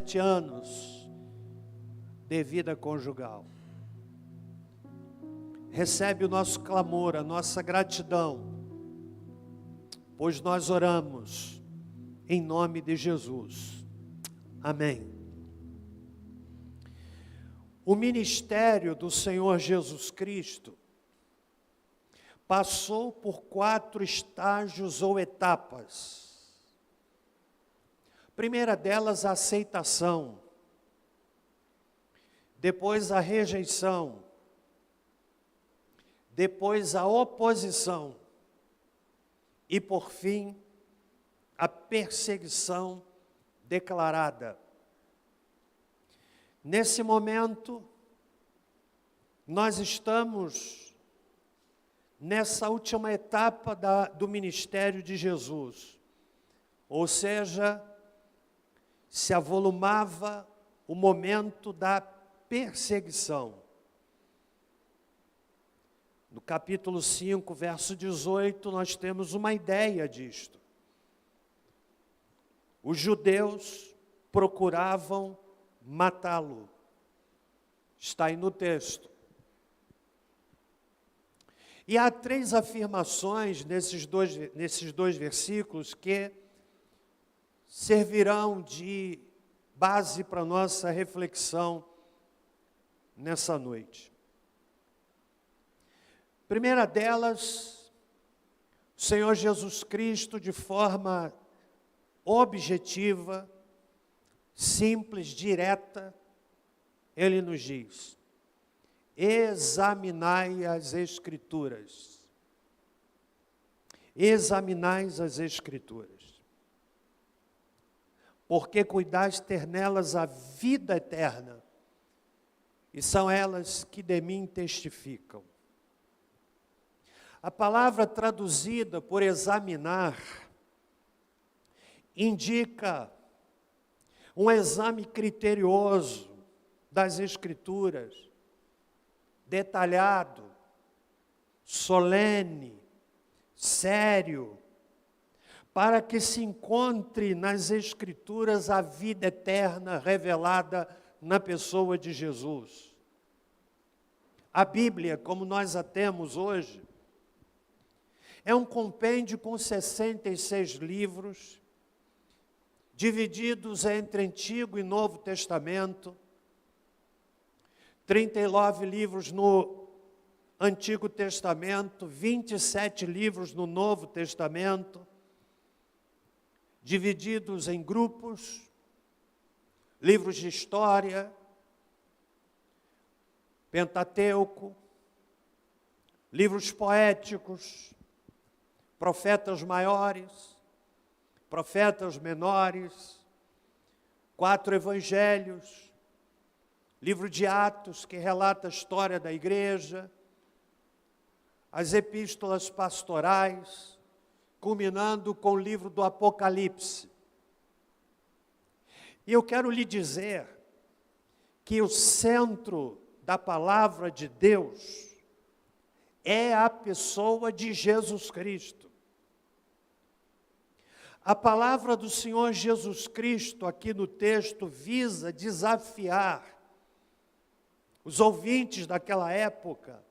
17 anos de vida conjugal. Recebe o nosso clamor, a nossa gratidão, pois nós oramos em nome de Jesus. Amém. O ministério do Senhor Jesus Cristo passou por 4 estágios ou etapas. A primeira delas, a aceitação. Depois, a rejeição. Depois, a oposição. E, por fim, a perseguição declarada. Nesse momento, nós estamos nessa última etapa do ministério de Jesus. Ou seja, se avolumava o momento da perseguição. No capítulo 5, verso 18, nós temos uma ideia disto. Os judeus procuravam matá-lo. Está aí no texto. E há 3 afirmações nesses dois versículos que servirão de base para a nossa reflexão nessa noite. Primeira delas, o Senhor Jesus Cristo, de forma objetiva, simples, direta, Ele nos diz: examinai as Escrituras. Examinai as Escrituras. Porque cuidais ter nelas a vida eterna, e são elas que de mim testificam. A palavra traduzida por examinar indica um exame criterioso das Escrituras, detalhado, solene, sério, para que se encontre nas Escrituras a vida eterna revelada na pessoa de Jesus. A Bíblia, como nós a temos hoje, é um compêndio com 66 livros, divididos entre Antigo e Novo Testamento, 39 livros no Antigo Testamento, 27 livros no Novo Testamento, divididos em grupos, livros de história, Pentateuco, livros poéticos, profetas maiores, profetas menores, 4 evangelhos, livro de Atos, que relata a história da igreja, as epístolas pastorais, culminando com o livro do Apocalipse. E eu quero lhe dizer que o centro da palavra de Deus é a pessoa de Jesus Cristo. A palavra do Senhor Jesus Cristo aqui no texto visa desafiar os ouvintes daquela época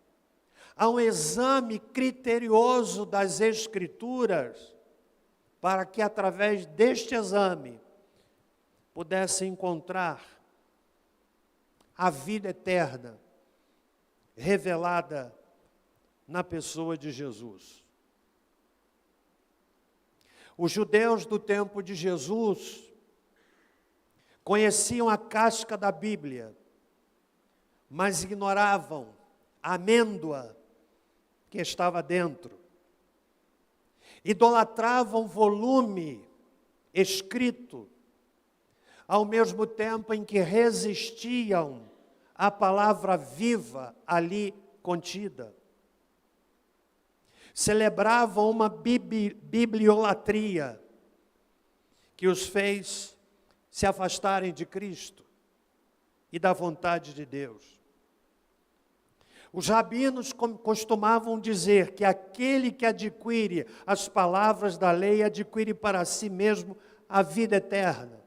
a um exame criterioso das Escrituras, para que através deste exame pudessem encontrar a vida eterna revelada na pessoa de Jesus. Os judeus do tempo de Jesus conheciam a casca da Bíblia, mas ignoravam a amêndoa que estava dentro. Idolatravam o volume escrito, ao mesmo tempo em que resistiam à palavra viva ali contida. Celebravam uma bibliolatria que os fez se afastarem de Cristo e da vontade de Deus. Os rabinos costumavam dizer que aquele que adquire as palavras da lei adquire para si mesmo a vida eterna.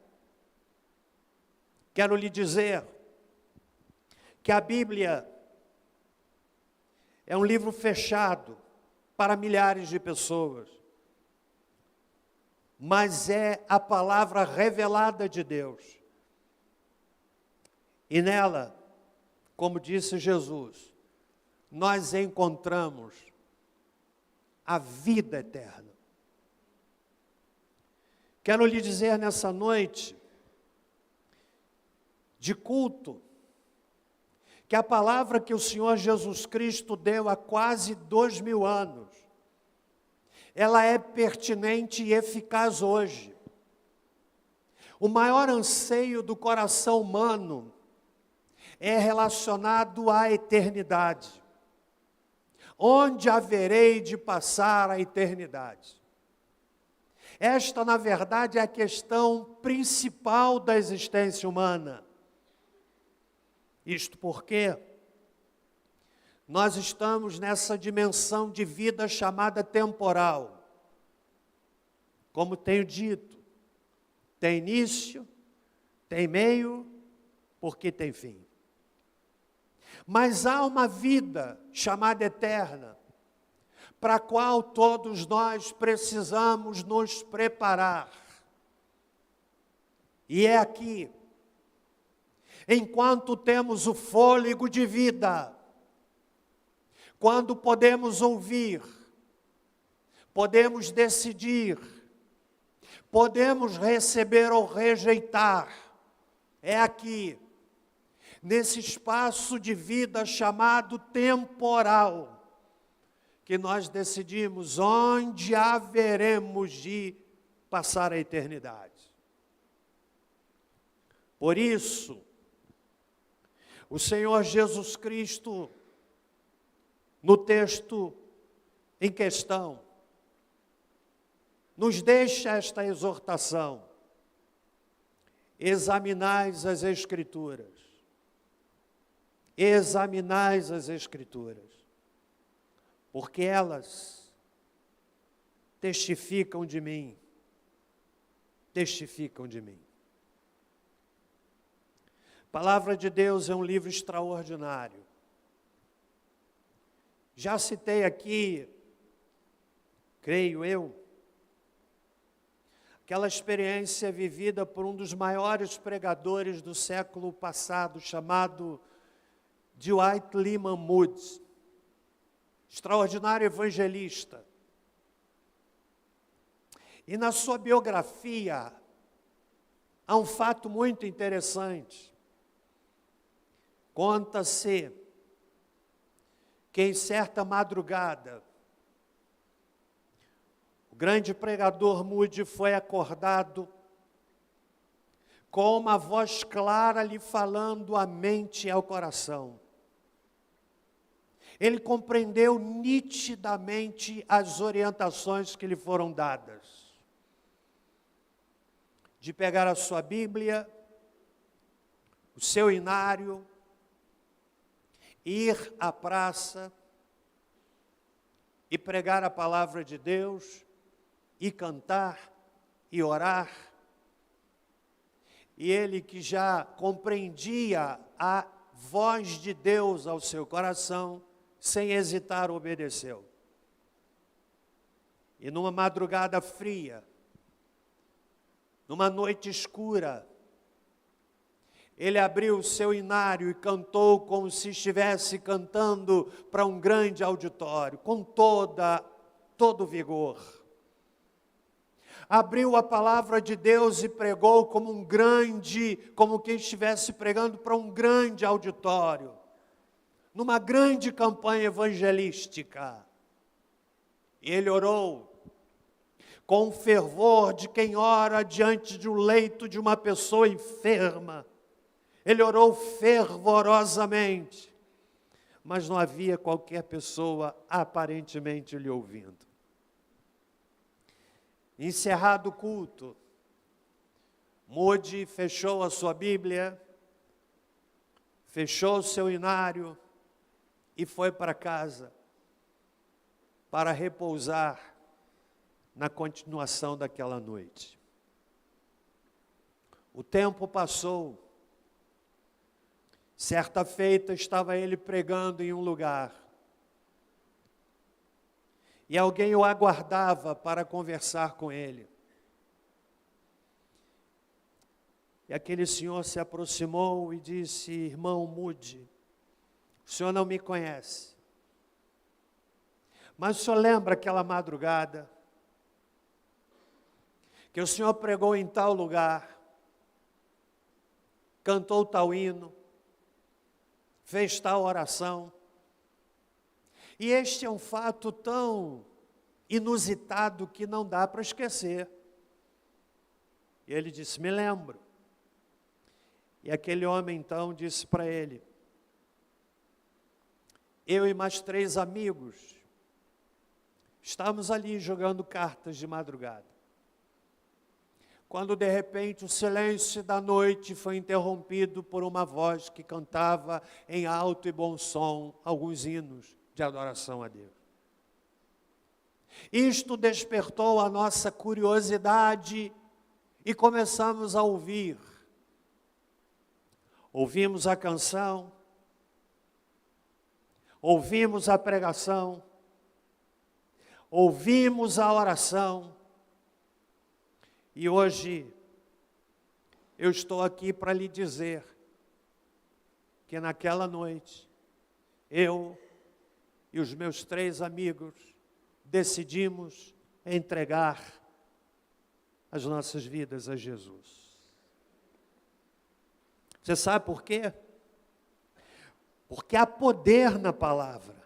Quero lhe dizer que a Bíblia é um livro fechado para milhares de pessoas, mas é a palavra revelada de Deus. E nela, como disse Jesus, nós encontramos a vida eterna. Quero lhe dizer nessa noite de culto, que a palavra que o Senhor Jesus Cristo deu há quase 2000 anos, ela é pertinente e eficaz hoje. O maior anseio do coração humano é relacionado à eternidade. Onde haverei de passar a eternidade? Esta, na verdade, é a questão principal da existência humana. Isto porque nós estamos nessa dimensão de vida chamada temporal. Como tenho dito, tem início, tem meio, porque tem fim. Mas há uma vida chamada eterna, para a qual todos nós precisamos nos preparar. E é aqui, enquanto temos o fôlego de vida, quando podemos ouvir, podemos decidir, podemos receber ou rejeitar, é aqui, nesse espaço de vida chamado temporal, que nós decidimos onde haveremos de passar a eternidade. Por isso, o Senhor Jesus Cristo, no texto em questão, nos deixa esta exortação: examinais as Escrituras, examinais as Escrituras, porque elas testificam de mim, testificam de mim. A Palavra de Deus é um livro extraordinário. Já citei aqui, creio eu, aquela experiência vivida por um dos maiores pregadores do século passado, chamado Dwight Lyman Moody, extraordinário evangelista. E na sua biografia, há um fato muito interessante. Conta-se que em certa madrugada, o grande pregador Moody foi acordado com uma voz clara lhe falando à mente e ao coração. Ele compreendeu nitidamente as orientações que lhe foram dadas. De pegar a sua Bíblia, o seu inário, ir à praça e pregar a palavra de Deus, e cantar, e orar. E ele, que já compreendia a voz de Deus ao seu coração, sem hesitar obedeceu. E numa madrugada fria, numa noite escura, ele abriu o seu inário e cantou como se estivesse cantando para um grande auditório, com todo vigor. Abriu a palavra de Deus e pregou como quem estivesse pregando para um grande auditório, numa grande campanha evangelística. E ele orou com o fervor de quem ora diante de um leito de uma pessoa enferma. Ele orou fervorosamente, mas não havia qualquer pessoa aparentemente lhe ouvindo. Encerrado o culto, Moody fechou a sua Bíblia, fechou o seu inário e foi para casa para repousar na continuação daquela noite. O tempo passou Certa feita estava ele pregando em um lugar. E alguém o aguardava para conversar com ele. E aquele senhor se aproximou e disse: irmão, mude, o senhor não me conhece. Mas o senhor lembra aquela madrugada que o senhor pregou em tal lugar, cantou tal hino, fez tal oração? E este é um fato tão inusitado que não dá para esquecer. E ele disse: me lembro. E aquele homem então disse para ele: eu e mais 3 amigos estávamos ali jogando cartas de madrugada, quando de repente o silêncio da noite foi interrompido por uma voz que cantava em alto e bom som alguns hinos de adoração a Deus. Isto despertou a nossa curiosidade e começamos a ouvir. Ouvimos a canção, ouvimos a pregação, ouvimos a oração, e hoje eu estou aqui para lhe dizer que naquela noite, eu e os meus 3 amigos decidimos entregar as nossas vidas a Jesus. Você sabe por quê? Porque há poder na palavra.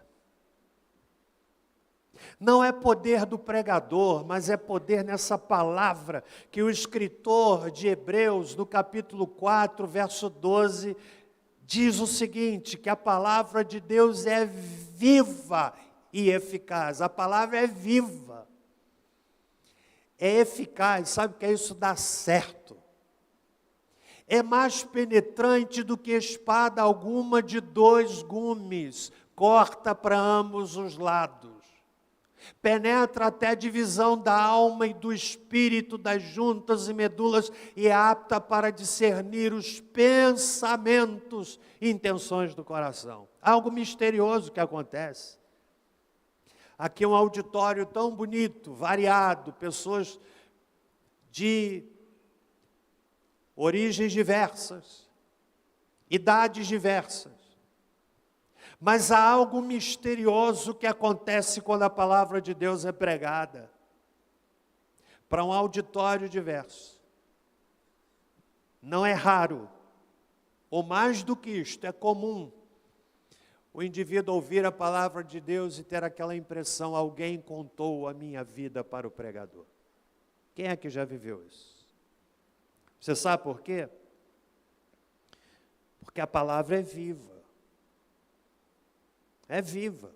Não é poder do pregador, mas é poder nessa palavra que o escritor de Hebreus, no capítulo 4, verso 12, diz o seguinte, que a palavra de Deus é viva e eficaz. A palavra é viva, é eficaz. Sabe o que é isso? Dá certo. É mais penetrante do que espada alguma de 2 gumes, corta para ambos os lados. Penetra até a divisão da alma e do espírito, das juntas e medulas, e é apta para discernir os pensamentos e intenções do coração. Algo misterioso que acontece. Aqui um auditório tão bonito, variado, pessoas de origens diversas, idades diversas. Mas há algo misterioso que acontece quando a palavra de Deus é pregada para um auditório diverso. Não é raro, ou mais do que isto, é comum o indivíduo ouvir a palavra de Deus e ter aquela impressão: alguém contou a minha vida para o pregador. Quem é que já viveu isso? Você sabe por quê? Porque a palavra é viva. É viva.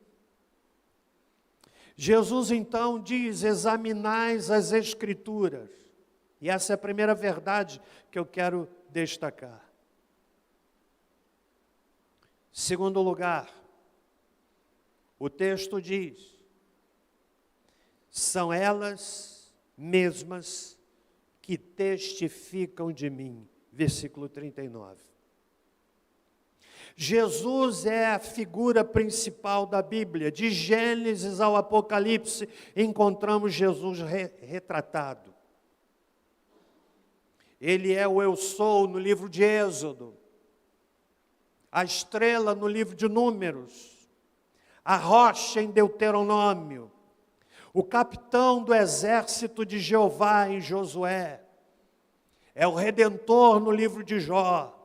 Jesus então diz: examinais as Escrituras. E essa é a primeira verdade que eu quero destacar. Segundo lugar, o texto diz: são elas mesmas que testificam de mim. Versículo 39. Jesus é a figura principal da Bíblia. De Gênesis ao Apocalipse, encontramos Jesus retratado. Ele é o eu sou no livro de Êxodo, a estrela no livro de Números, a rocha em Deuteronômio, o capitão do exército de Jeová em Josué, é o redentor no livro de Jó,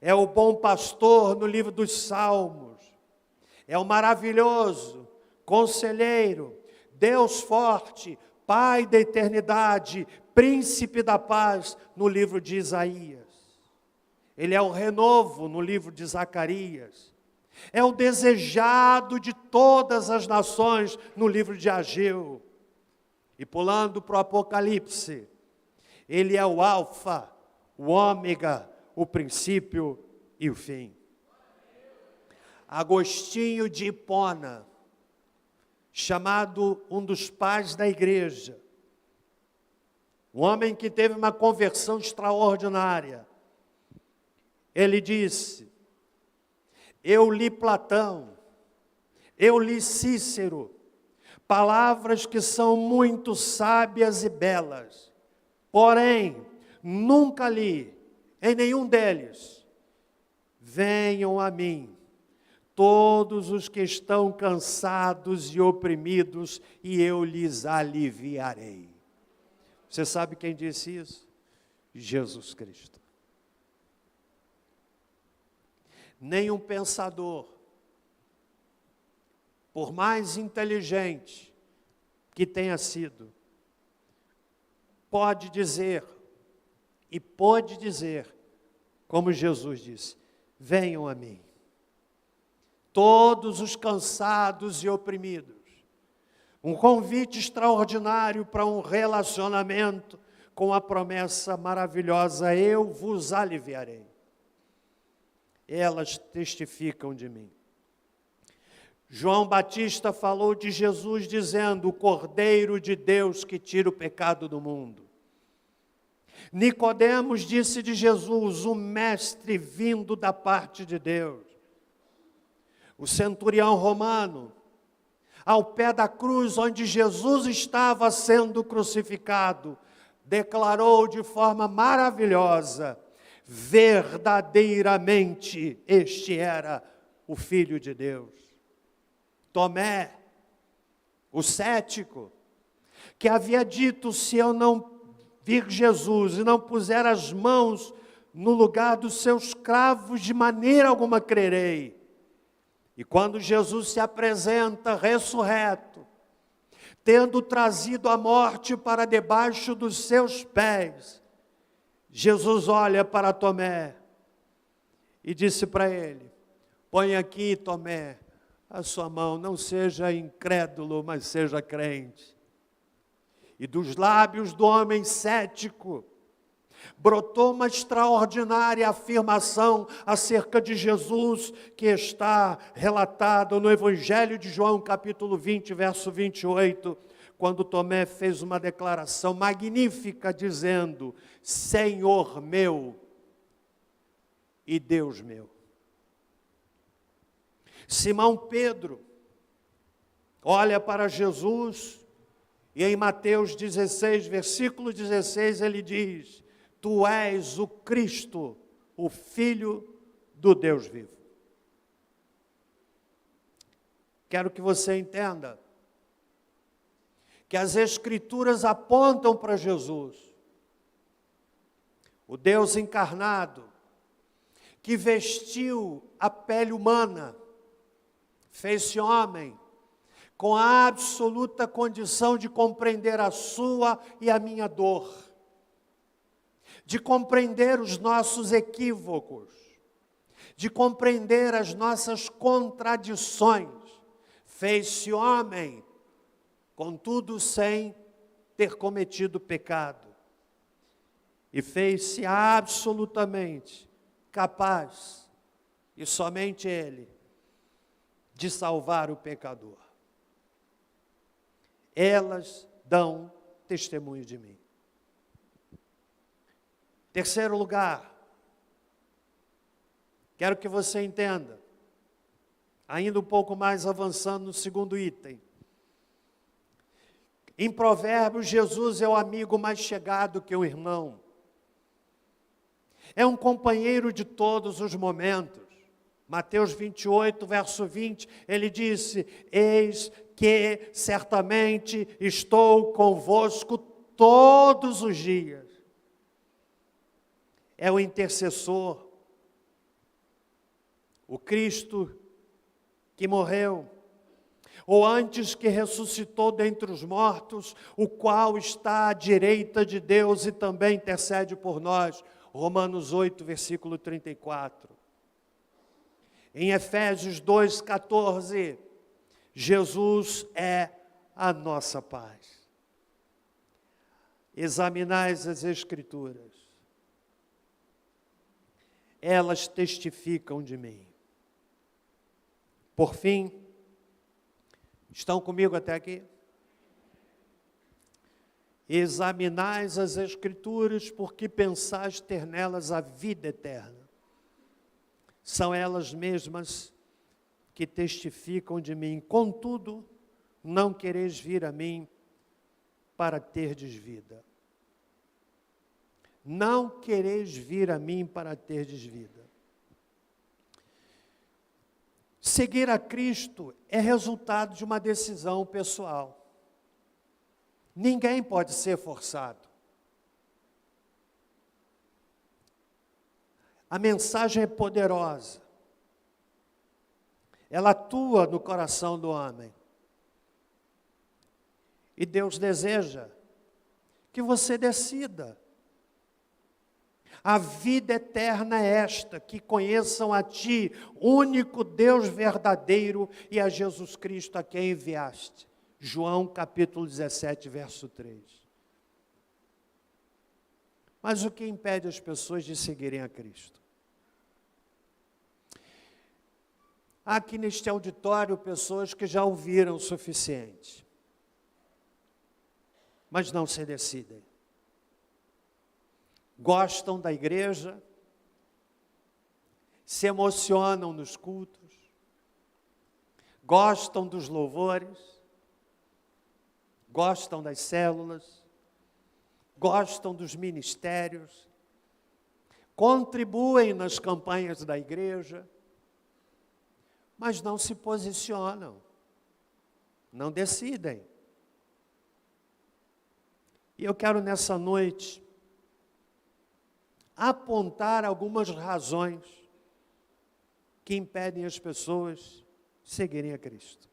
é o bom pastor no livro dos Salmos, é o maravilhoso conselheiro, Deus forte, Pai da eternidade, príncipe da paz no livro de Isaías. Ele é o renovo no livro de Zacarias. É o desejado de todas as nações no livro de Ageu. E pulando para o Apocalipse, ele é o alfa, o ômega, o princípio e o fim. Agostinho de Hipona, chamado um dos pais da igreja, um homem que teve uma conversão extraordinária, ele disse: eu li Platão, eu li Cícero, palavras que são muito sábias e belas, porém, nunca li em nenhum deles: venham a mim, todos os que estão cansados e oprimidos, e eu lhes aliviarei. Você sabe quem disse isso? Jesus Cristo. Nenhum pensador, por mais inteligente que tenha sido, pode dizer, e pode dizer, como Jesus disse: venham a mim, todos os cansados e oprimidos. Um convite extraordinário para um relacionamento com a promessa maravilhosa: eu vos aliviarei. Elas testificam de mim. João Batista falou de Jesus dizendo: o Cordeiro de Deus que tira o pecado do mundo. Nicodemos disse de Jesus: o mestre vindo da parte de Deus. O centurião romano, ao pé da cruz onde Jesus estava sendo crucificado, declarou de forma maravilhosa: verdadeiramente este era o Filho de Deus. Tomé, o cético, que havia dito: se eu não vir Jesus e não puser as mãos no lugar dos seus cravos, de maneira alguma crerei. E quando Jesus se apresenta ressurreto, tendo trazido a morte para debaixo dos seus pés, Jesus olha para Tomé e disse para ele: põe aqui, Tomé, a sua mão, não seja incrédulo, mas seja crente. E dos lábios do homem cético brotou uma extraordinária afirmação acerca de Jesus, que está relatado no Evangelho de João, capítulo 20, verso 28, quando Tomé fez uma declaração magnífica, dizendo: Senhor meu e Deus meu. Simão Pedro olha para Jesus e em Mateus 16, versículo 16, ele diz: tu és o Cristo, o Filho do Deus vivo. Quero que você entenda que as Escrituras apontam para Jesus, o Deus encarnado, que vestiu a pele humana, fez-se homem, com a absoluta condição de compreender a sua e a minha dor, de compreender os nossos equívocos, de compreender as nossas contradições. Fez-se homem, contudo sem ter cometido pecado, e fez-se absolutamente capaz, e somente Ele, de salvar o pecador. Elas dão testemunho de mim. Terceiro lugar, quero que você entenda, ainda um pouco mais avançando no segundo item. Em Provérbios, Jesus é o amigo mais chegado que o irmão. É um companheiro de todos os momentos. Mateus 28, verso 20, ele disse: eis que certamente estou convosco todos os dias. É o intercessor, o Cristo que morreu, ou antes que ressuscitou dentre os mortos, o qual está à direita de Deus e também intercede por nós. Romanos 8, versículo 34. Em Efésios 2,14, Jesus é a nossa paz. Examinais as Escrituras, elas testificam de mim. Por fim, estão comigo até aqui? Examinais as Escrituras, porque pensais ter nelas a vida eterna. São elas mesmas que testificam de mim. Contudo, não quereis vir a mim para terdes vida. Não quereis vir a mim para terdes vida. Seguir a Cristo é resultado de uma decisão pessoal. Ninguém pode ser forçado. A mensagem é poderosa. Ela atua no coração do homem. E Deus deseja que você decida. A vida eterna é esta, que conheçam a Ti, único Deus verdadeiro, e a Jesus Cristo a quem enviaste. João capítulo 17, verso 3. Mas o que impede as pessoas de seguirem a Cristo? Há aqui neste auditório pessoas que já ouviram o suficiente, mas não se decidem. Gostam da igreja, se emocionam nos cultos, gostam dos louvores, gostam das células, gostam dos ministérios, contribuem nas campanhas da igreja, mas não se posicionam, não decidem. E eu quero nessa noite apontar algumas razões que impedem as pessoas seguirem a Cristo.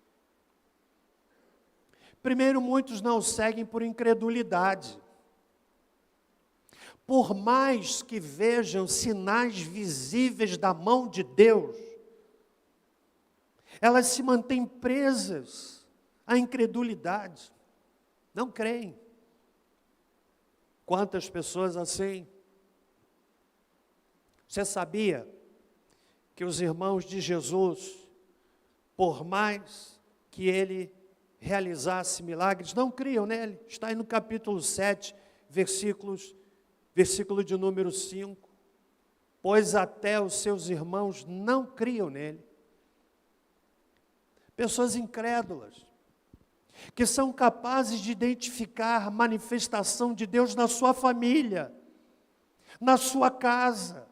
Primeiro, muitos não seguem por incredulidade. Por mais que vejam sinais visíveis da mão de Deus, elas se mantêm presas à incredulidade, não creem. Quantas pessoas assim? Você sabia que os irmãos de Jesus, por mais que ele realizasse milagres, não criam nele? Está aí no capítulo 7, versículo de número 5. Pois até os seus irmãos não criam nele. Pessoas incrédulas, que são capazes de identificar a manifestação de Deus na sua família, na sua casa,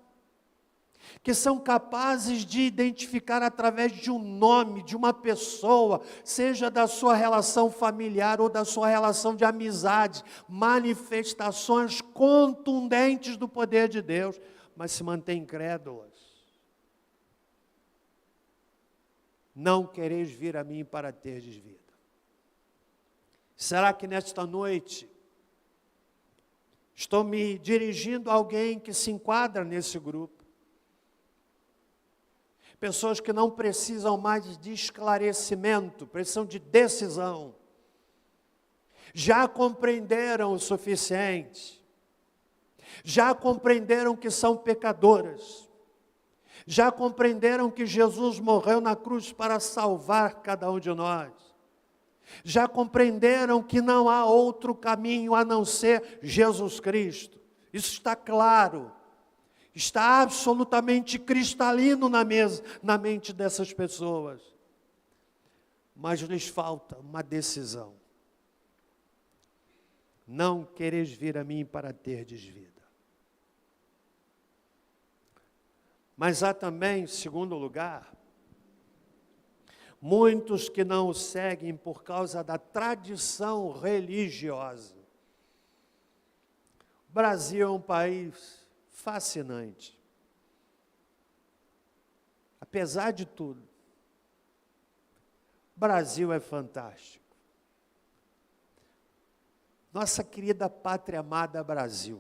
que são capazes de identificar através de um nome, de uma pessoa, seja da sua relação familiar ou da sua relação de amizade, manifestações contundentes do poder de Deus, mas se mantêm incrédulas. Não quereis vir a mim para terdes vida. Será que nesta noite estou me dirigindo a alguém que se enquadra nesse grupo? Pessoas que não precisam mais de esclarecimento, precisam de decisão. Já compreenderam o suficiente. Já compreenderam que são pecadoras. Já compreenderam que Jesus morreu na cruz para salvar cada um de nós. Já compreenderam que não há outro caminho a não ser Jesus Cristo. Isso está claro. Está absolutamente cristalino na mente dessas pessoas. Mas lhes falta uma decisão. Não quereis vir a mim para terdes vida. Mas há também, em segundo lugar, muitos que não o seguem por causa da tradição religiosa. O Brasil é um país fascinante. Apesar de tudo, o Brasil é fantástico. Nossa querida pátria amada Brasil.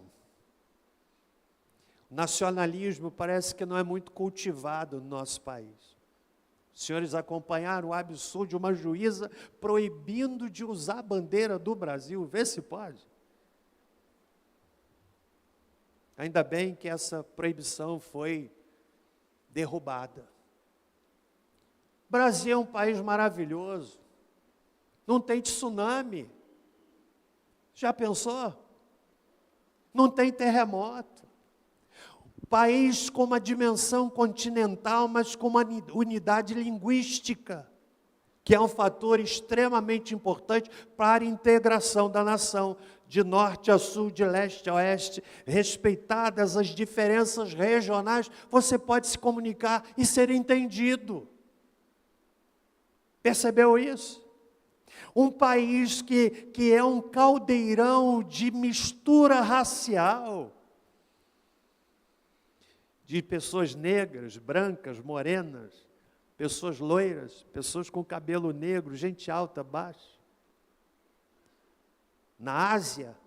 O nacionalismo parece que não é muito cultivado no nosso país. Os senhores acompanharam o absurdo de uma juíza proibindo de usar a bandeira do Brasil. Vê se pode. Ainda bem que essa proibição foi derrubada. O Brasil é um país maravilhoso. Não tem tsunami. Já pensou? Não tem terremoto. País com uma dimensão continental, mas com uma unidade linguística, que é um fator extremamente importante para a integração da nação, de norte a sul, de leste a oeste, respeitadas as diferenças regionais, você pode se comunicar e ser entendido. Percebeu isso? Um país que é um caldeirão de mistura racial, de pessoas negras, brancas, morenas, pessoas loiras, pessoas com cabelo negro, gente alta, baixa. Na Ásia,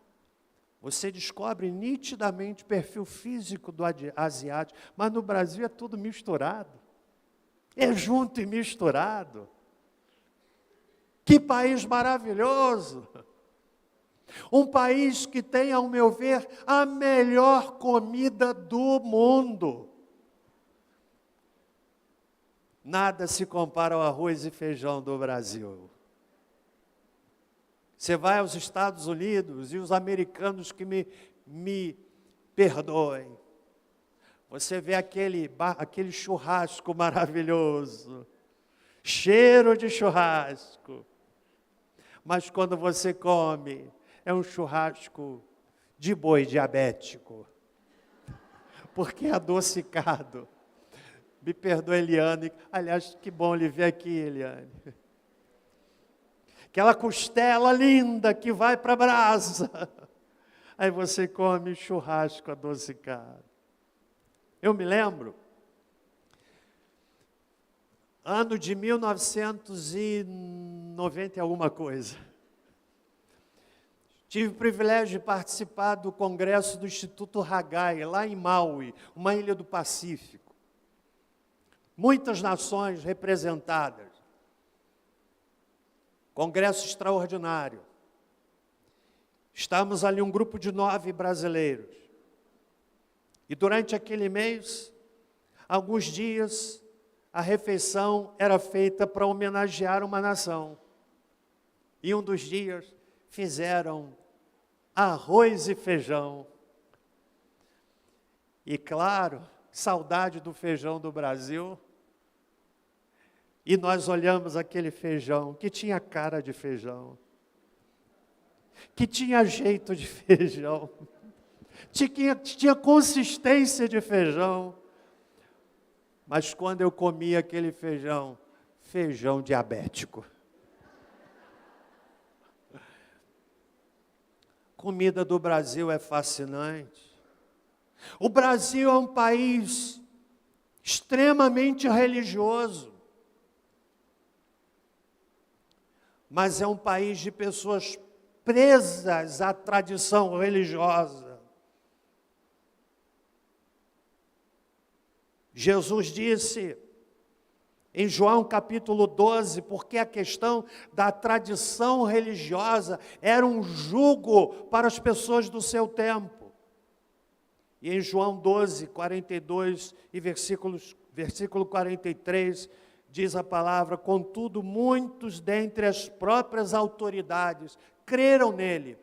você descobre nitidamente o perfil físico do asiático, mas no Brasil é tudo misturado. É junto e misturado. Que país maravilhoso! Um país que tem, ao meu ver, a melhor comida do mundo. Nada se compara ao arroz e feijão do Brasil. Você vai aos Estados Unidos e os americanos que me perdoem. Você vê aquele churrasco maravilhoso, cheiro de churrasco. Mas quando você come, é um churrasco de boi diabético, porque é adocicado. Me perdoa, Eliane. Aliás, que bom lhe ver aqui, Eliane. Aquela costela linda que vai para a brasa. Aí você come churrasco adocicado. Eu me lembro, ano de 1990 e alguma coisa. Tive o privilégio de participar do congresso do Instituto Hagai, lá em Maui, uma ilha do Pacífico. Muitas nações representadas. Congresso extraordinário. Estávamos ali um grupo de 9 brasileiros. E durante aquele mês, alguns dias, a refeição era feita para homenagear uma nação. E um dos dias fizeram arroz e feijão. E claro, saudade do feijão do Brasil. E nós olhamos aquele feijão, que tinha cara de feijão, que tinha jeito de feijão, tinha consistência de feijão. Mas quando eu comia aquele feijão, feijão diabético. Comida do Brasil é fascinante. O Brasil é um país extremamente religioso. Mas é um país de pessoas presas à tradição religiosa. Jesus disse em João capítulo 12, porque a questão da tradição religiosa era um jugo para as pessoas do seu tempo. E em João 12, 42 e versículo 43, diz a palavra: contudo, muitos dentre as próprias autoridades creram nele,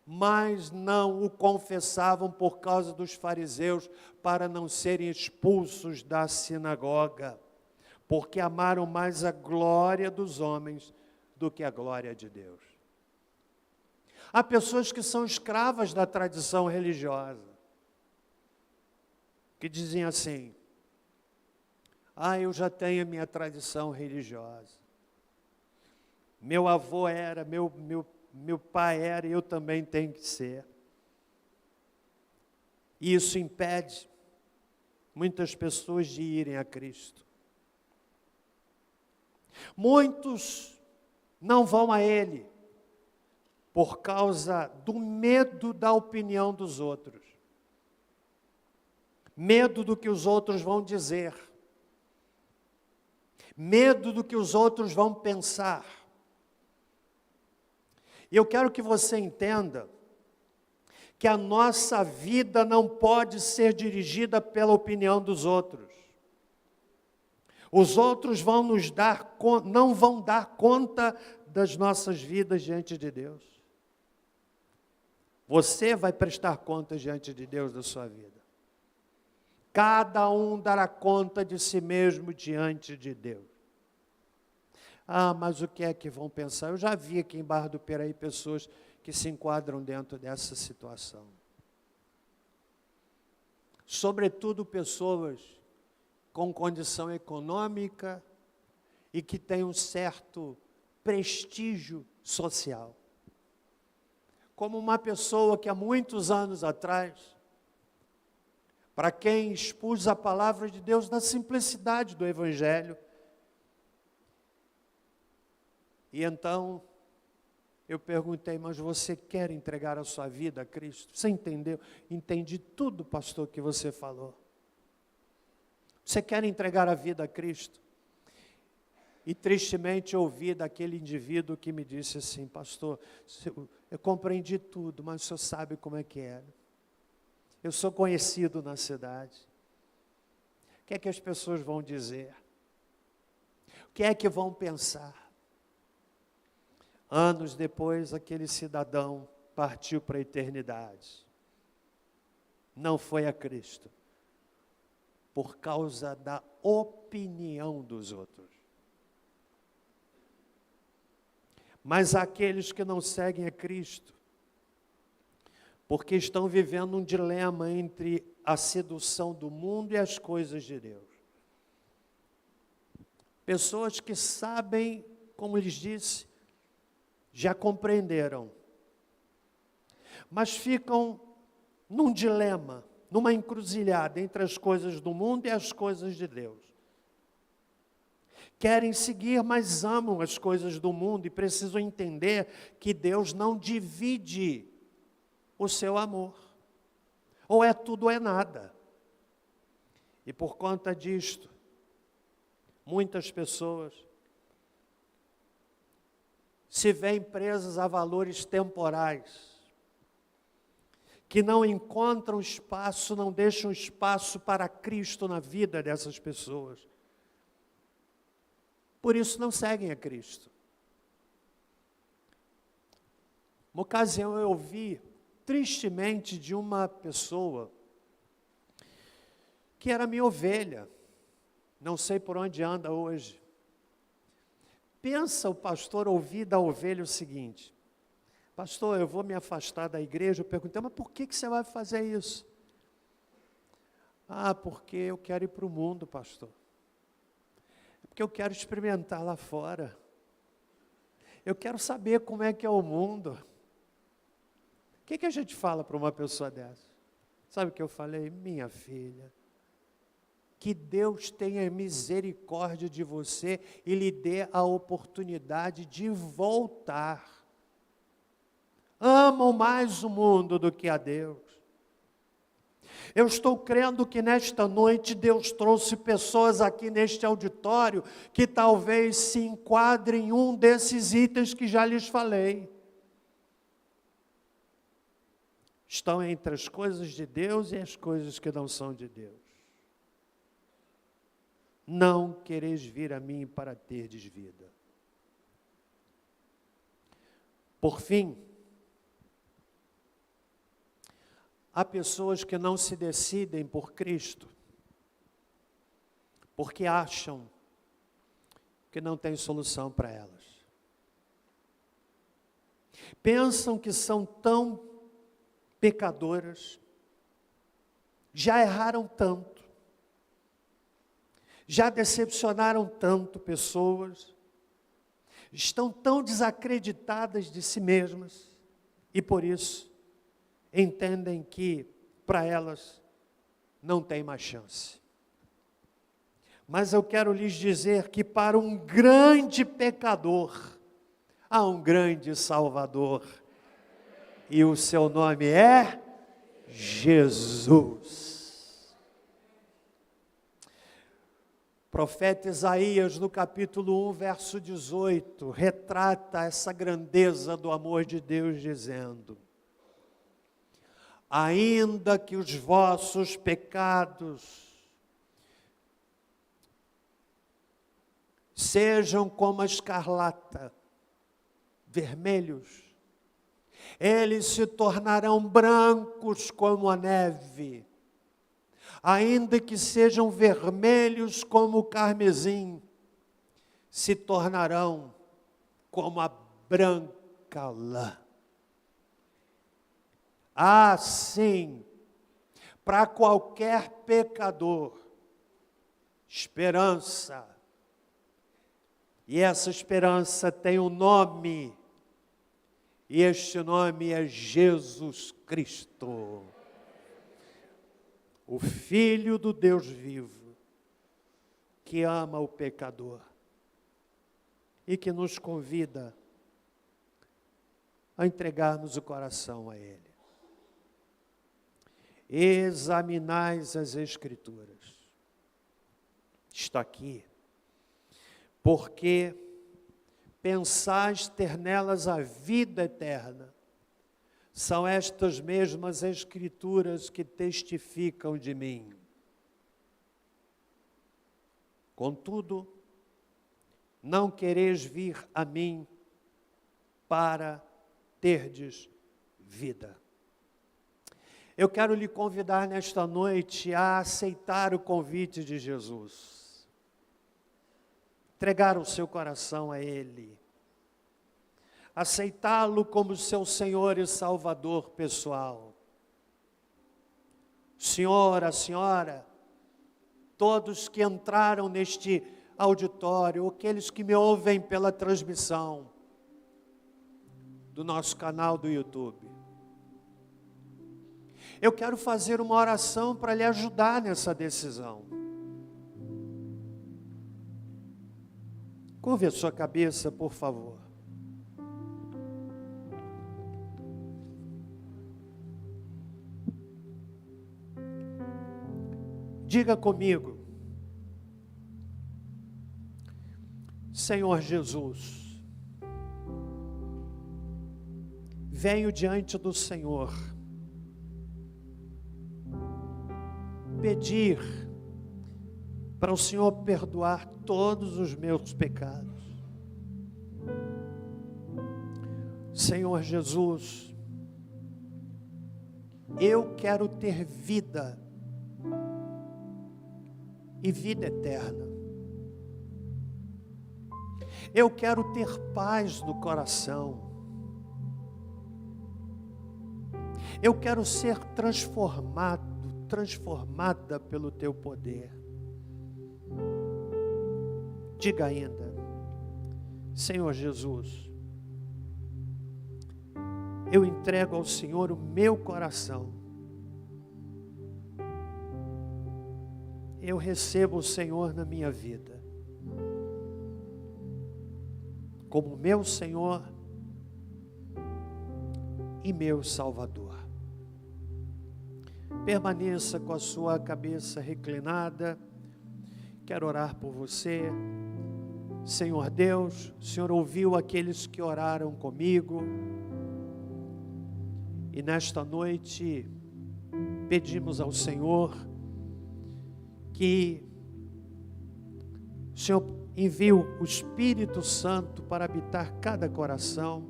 mas não o confessavam por causa dos fariseus, para não serem expulsos da sinagoga, porque amaram mais a glória dos homens do que a glória de Deus. Há pessoas que são escravas da tradição religiosa, que dizem assim: eu já tenho a minha tradição religiosa. Meu avô era, meu pai era, e eu também tenho que ser. E isso impede muitas pessoas de irem a Cristo. Muitos não vão a Ele por causa do medo da opinião dos outros. Medo do que os outros vão dizer. Medo do que os outros vão pensar. E eu quero que você entenda que a nossa vida não pode ser dirigida pela opinião dos outros. Os outros não vão dar conta das nossas vidas diante de Deus. Você vai prestar contas diante de Deus da sua vida. Cada um dará conta de si mesmo diante de Deus. Ah, mas o que é que vão pensar? Eu já vi aqui em Barra do Piraí pessoas que se enquadram dentro dessa situação. Sobretudo pessoas com condição econômica e que têm um certo prestígio social. Como uma pessoa que há muitos anos atrás, para quem expus a palavra de Deus na simplicidade do Evangelho, e então eu perguntei, mas você quer entregar a sua vida a Cristo? Você entendeu? Entendi tudo, pastor, que você falou. Você quer entregar a vida a Cristo? E tristemente ouvi daquele indivíduo que me disse assim, pastor, eu compreendi tudo, mas o senhor sabe como é que era. Eu sou conhecido na cidade. O que é que as pessoas vão dizer? O que é que vão pensar? Anos depois, aquele cidadão partiu para a eternidade. Não foi a Cristo, por causa da opinião dos outros. Mas aqueles que não seguem a Cristo, porque estão vivendo um dilema entre a sedução do mundo e as coisas de Deus. Pessoas que sabem, como lhes disse, já compreenderam, mas ficam num dilema, numa encruzilhada entre as coisas do mundo e as coisas de Deus. Querem seguir, mas amam as coisas do mundo e precisam entender que Deus não divide o seu amor. Ou é tudo ou é nada. E por conta disto, muitas pessoas se veem presas a valores temporais, que não encontram espaço, não deixam espaço para Cristo na vida dessas pessoas. Por isso não seguem a Cristo. Uma ocasião eu ouvi, tristemente, de uma pessoa que era minha ovelha, não sei por onde anda hoje. Pensa o pastor ouvir da ovelha o seguinte, pastor, eu vou me afastar da igreja. Eu perguntei, mas por que você vai fazer isso? Ah, porque eu quero ir para o mundo, pastor. Porque eu quero experimentar lá fora. Eu quero saber como é que é o mundo. O que a gente fala para uma pessoa dessa? Sabe o que eu falei? Minha filha, que Deus tenha misericórdia de você e lhe dê a oportunidade de voltar. Amam mais o mundo do que a Deus. Eu estou crendo que nesta noite Deus trouxe pessoas aqui neste auditório que talvez se enquadrem em um desses itens que já lhes falei. Estão entre as coisas de Deus e as coisas que não são de Deus. Não quereis vir a mim para terdes vida. Por fim, há pessoas que não se decidem por Cristo, porque acham que não tem solução para elas. Pensam que são tão pecadoras, já erraram tanto, já decepcionaram tanto pessoas, estão tão desacreditadas de si mesmas, e por isso entendem que para elas não tem mais chance. Mas eu quero lhes dizer que para um grande pecador, há um grande Salvador, e o seu nome é Jesus. O profeta Isaías, no capítulo 1, verso 18, retrata essa grandeza do amor de Deus, dizendo: ainda que os vossos pecados sejam como a escarlata, vermelhos, eles se tornarão brancos como a neve. ainda que sejam vermelhos como o carmesim, se tornarão como a branca lã. Assim, para qualquer pecador, esperança. E essa esperança tem um nome, e este nome é Jesus Cristo, o Filho do Deus vivo, que ama o pecador e que nos convida a entregarmos o coração a Ele. Examinais as Escrituras. Está aqui. Porque pensais ter nelas a vida eterna. São estas mesmas Escrituras que testificam de mim. Contudo, não quereis vir a mim para terdes vida. Eu quero lhe convidar nesta noite a aceitar o convite de Jesus. Entregar o seu coração a Ele. Aceitá-lo como seu Senhor e Salvador pessoal. Senhor, a senhora, todos que entraram neste auditório, aqueles que me ouvem pela transmissão do nosso canal do YouTube. Eu quero fazer uma oração para lhe ajudar nessa decisão. Curve a sua cabeça, por favor. Diga comigo: Senhor Jesus, venho diante do Senhor pedir para o Senhor perdoar todos os meus pecados. Senhor Jesus, eu quero ter vida e vida eterna. Eu quero ter paz no coração. Eu quero ser transformada pelo teu poder. Diga ainda: Senhor Jesus, eu entrego ao Senhor o meu coração. Eu recebo o Senhor na minha vida como meu Senhor e meu Salvador. Permaneça com a sua cabeça reclinada. Quero orar por você. Senhor Deus, o Senhor ouviu aqueles que oraram comigo. E nesta noite pedimos ao Senhor que o Senhor envie o Espírito Santo para habitar cada coração.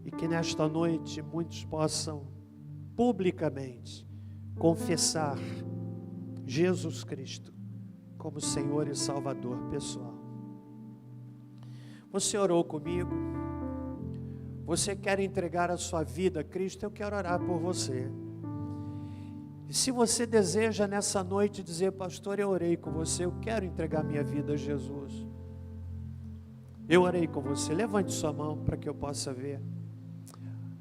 E que nesta noite muitos possam publicamente confessar Jesus Cristo como Senhor e Salvador pessoal. Você orou comigo? Você quer entregar a sua vida a Cristo? Eu quero orar por você. E se você deseja nessa noite dizer: pastor, eu orei com você, eu quero entregar minha vida a Jesus. Eu orei com você. Levante sua mão para que eu possa ver.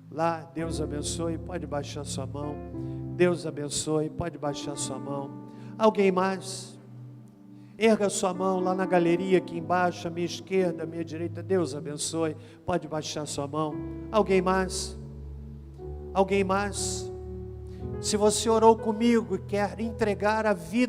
Lá, Deus abençoe, pode baixar sua mão. Deus abençoe, pode baixar sua mão. Alguém mais? Erga sua mão lá na galeria aqui embaixo, à minha esquerda, à minha direita. Deus abençoe, pode baixar sua mão. Alguém mais? Alguém mais? Se você orou comigo e quer entregar a vida